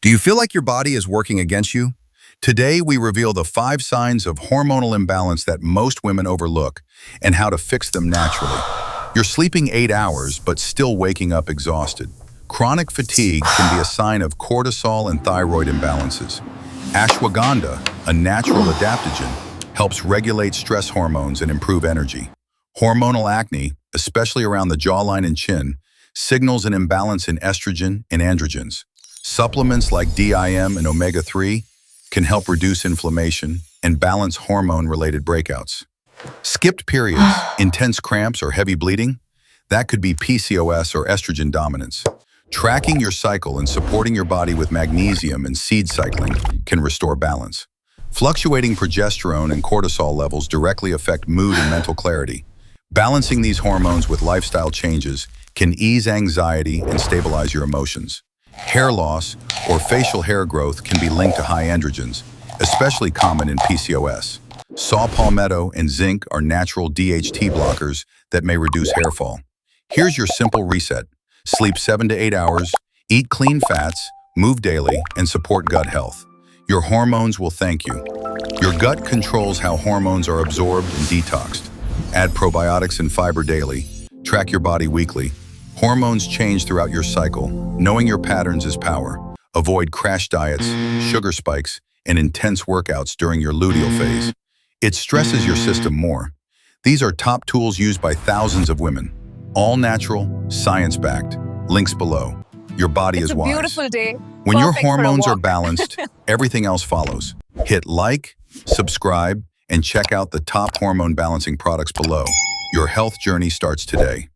Do you feel like your body is working against you? Today, we reveal the 5 signs of hormonal imbalance that most women overlook and how to fix them naturally. You're sleeping 8 hours but still waking up exhausted. Chronic fatigue can be a sign of cortisol and thyroid imbalances. Ashwagandha, a natural adaptogen, helps regulate stress hormones and improve energy. Hormonal acne, especially around the jawline and chin, signals an imbalance in estrogen and androgens. Supplements like DIM and omega-3 can help reduce inflammation and balance hormone-related breakouts. Skipped periods, intense cramps, or heavy bleeding, that could be PCOS or estrogen dominance. Tracking your cycle and supporting your body with magnesium and seed cycling can restore balance. Fluctuating progesterone and cortisol levels directly affect mood and mental clarity. Balancing these hormones with lifestyle changes can ease anxiety and stabilize your emotions. Hair loss or facial hair growth can be linked to high androgens, especially common in PCOS. Saw palmetto and zinc are natural DHT blockers that may reduce hair fall. Here's your simple reset. Sleep 7 to 8 hours, eat clean fats, move daily, and support gut health. Your hormones will thank you. Your gut controls how hormones are absorbed and detoxed. Add probiotics and fiber daily. Track your body weekly. Hormones change throughout your cycle. Knowing your patterns is power. Avoid crash diets, sugar spikes, and intense workouts during your luteal phase. It stresses your system more. These are top tools used by thousands of women. All natural, science-backed. Links below. Your body is wise. It's a beautiful day. When your Perfect for a hormones are walk. balanced, everything else follows. Hit like, subscribe, and check out the top hormone balancing products below. Your health journey starts today.